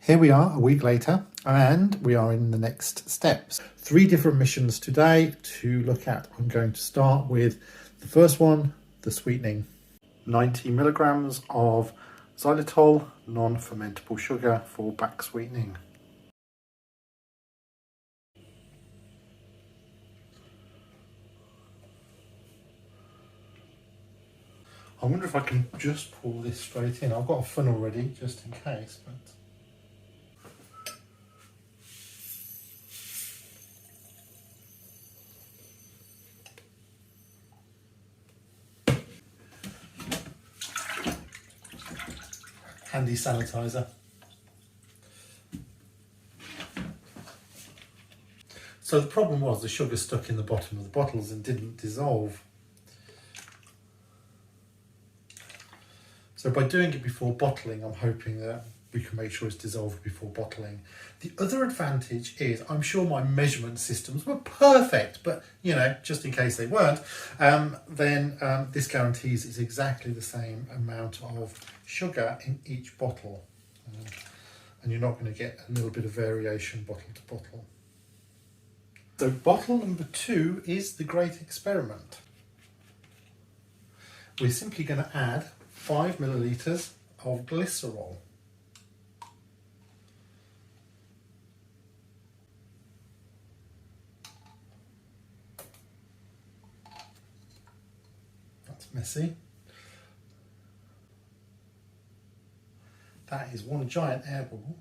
Here we are a week later and we are in the next steps. 3 different missions today to look at. I'm going to start with the first one, the sweetening. 90 milligrams of xylitol, non-fermentable sugar for back sweetening. I wonder if I can just pour this straight in. I've got a funnel ready just in case, but handy sanitizer. So the problem was the sugar stuck in the bottom of the bottles and didn't dissolve. So by doing it before bottling, I'm hoping that we can make sure it's dissolved before bottling. The other advantage is I'm sure my measurement systems were perfect, but you know, just in case they weren't, then this guarantees it's exactly the same amount of sugar in each bottle. And you're not going to get a little bit of variation bottle to bottle. So bottle number 2 is the great experiment. We're simply going to add 5 millilitres of glycerol. That's messy. That is one giant air bubble.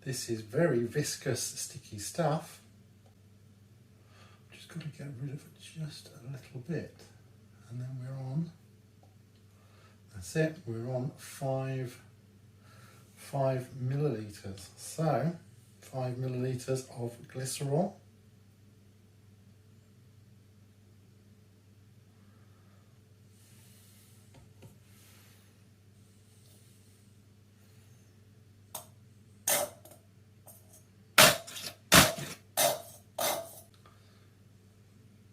This is very viscous, sticky stuff. Just got to get rid of it just a little bit. And then we're on, that's it, we're on 5 millilitres. So 5 millilitres of glycerol.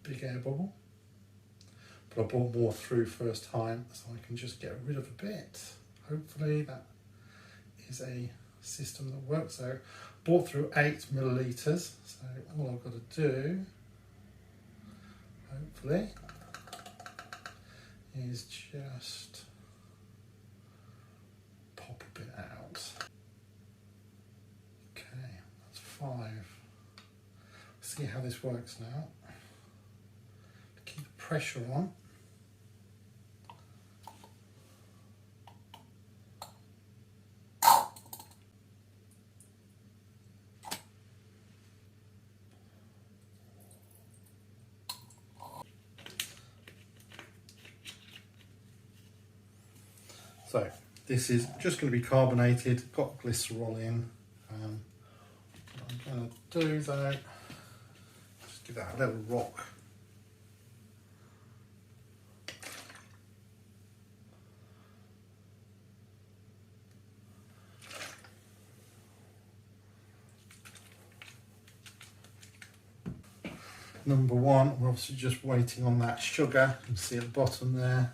Big air bubble. But I brought more through first time, so I can just get rid of a bit. Hopefully that is a system that works. So brought through 8 millilitres. So all I've got to do, hopefully, is just pop a bit out. Okay, that's 5. See how this works now. Keep the pressure on. So this is just going to be carbonated, got glycerol in. What I'm going to do though, just give that a little rock. Number 1, we're obviously just waiting on that sugar. You can see at the bottom there.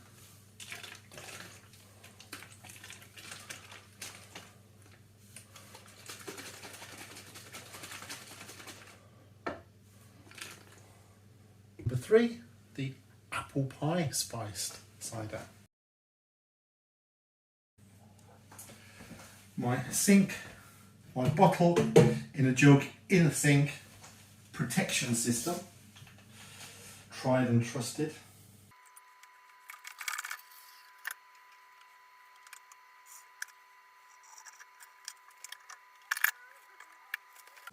Number 3, the apple pie spiced cider. My sink, my bottle in a jug in a sink, protection system. Tried and trusted.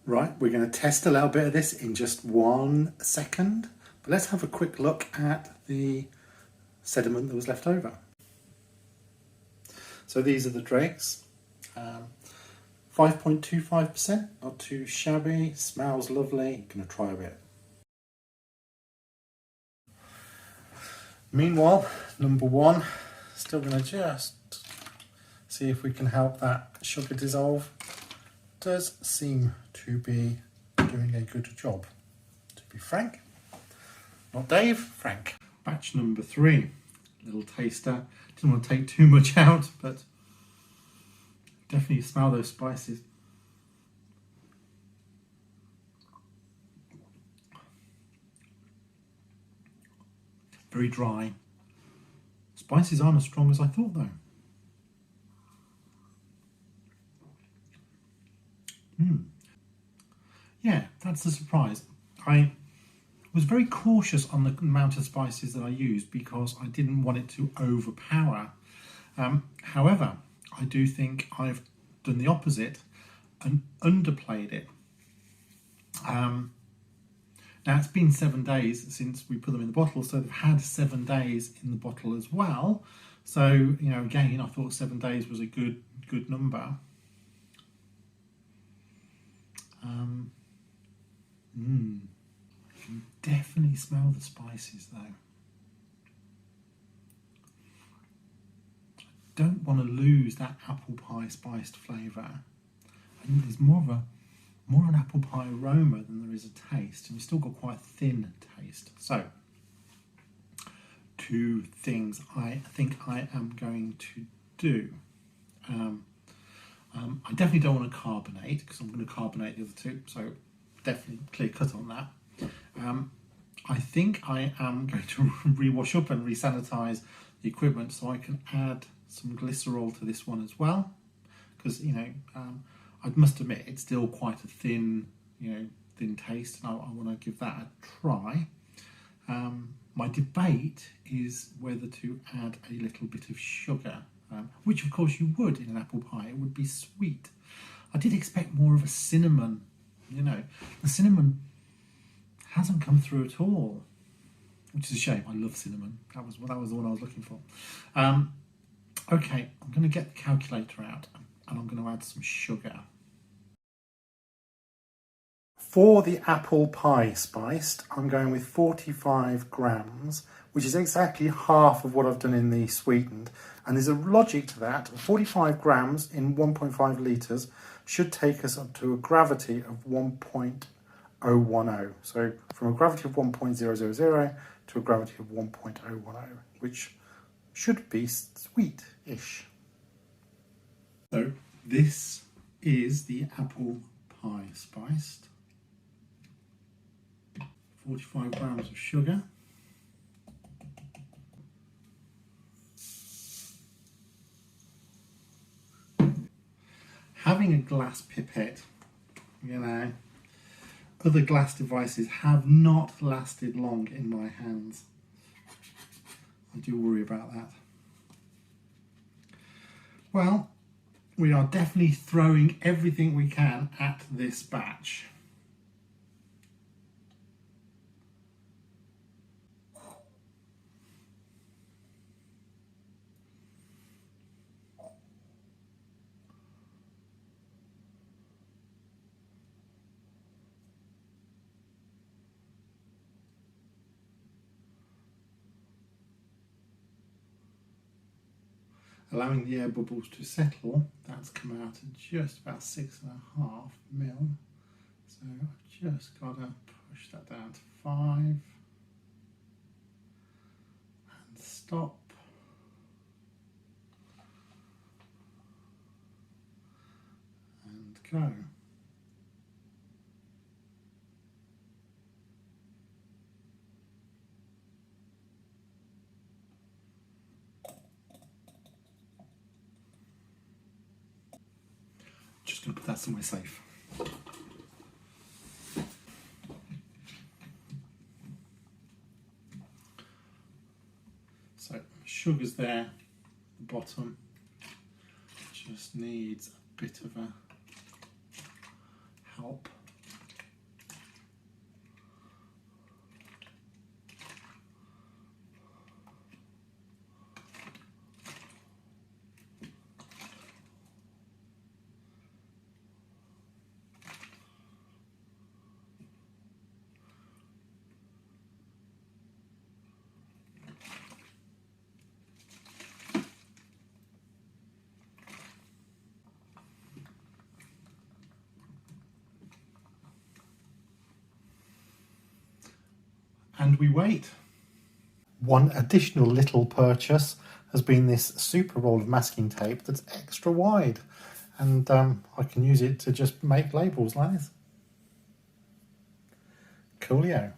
Right, we're going to test a little bit of this in just 1 second, but let's have a quick look at the sediment that was left over. So these are the dregs. 5.25%, not too shabby, smells lovely. Going to try a bit. Meanwhile, number 1, still going to just see if we can help that sugar dissolve. Does seem to be doing a good job. To be frank, not Dave, Frank. Batch number 3, little taster. Didn't want to take too much out, but Definitely smell those spices. Very dry. Spices aren't as strong as I thought though. Yeah, that's a surprise. I was very cautious on the amount of spices that I used because I didn't want it to overpower. However, I do think I've done the opposite and underplayed it. Now it's been 7 days since we put them in the bottle, so they've had 7 days in the bottle as well. So, you know, again, I thought 7 days was a good number. I can definitely smell the spices though. I don't want to lose that apple pie spiced flavour. I think there's more of an apple pie aroma than there is a taste, and we've still got quite a thin taste. So, 2 things I think I am going to do. I definitely don't want to carbonate because I'm going to carbonate the other 2, so definitely clear cut on that. I think I am going to re-wash up and re-sanitize the equipment so I can add some glycerol to this one as well, because, you know, I must admit it's still quite a thin taste, and I want to give that a try. My debate is whether to add a little bit of sugar, which of course you would in an apple pie. It would be sweet. I did expect more of a cinnamon, the cinnamon hasn't come through at all, which is a shame. I love cinnamon. That was the one I was looking for. Okay, I'm going to get the calculator out and I'm going to add some sugar. For the apple pie spiced, I'm going with 45 grams, which is exactly half of what I've done in the sweetened. And there's a logic to that. 45 grams in 1.5 litres should take us up to a gravity of 1.010. So from a gravity of 1.000 to a gravity of 1.010, which should be sweet-ish. So this is the apple pie spiced. 45 grams of sugar. Having a glass pipette, other glass devices have not lasted long in my hands. I do worry about that. Well, we are definitely throwing everything we can at this batch. Allowing the air bubbles to settle, that's come out at just about 6.5 mil. So I've just got to push that down to 5 and stop. And go. Just going to put that somewhere safe. So sugar's there, the bottom just needs a bit of a help. And we wait. One additional little purchase has been this super roll of masking tape that's extra wide. and I can use it to just make labels like this. Coolio.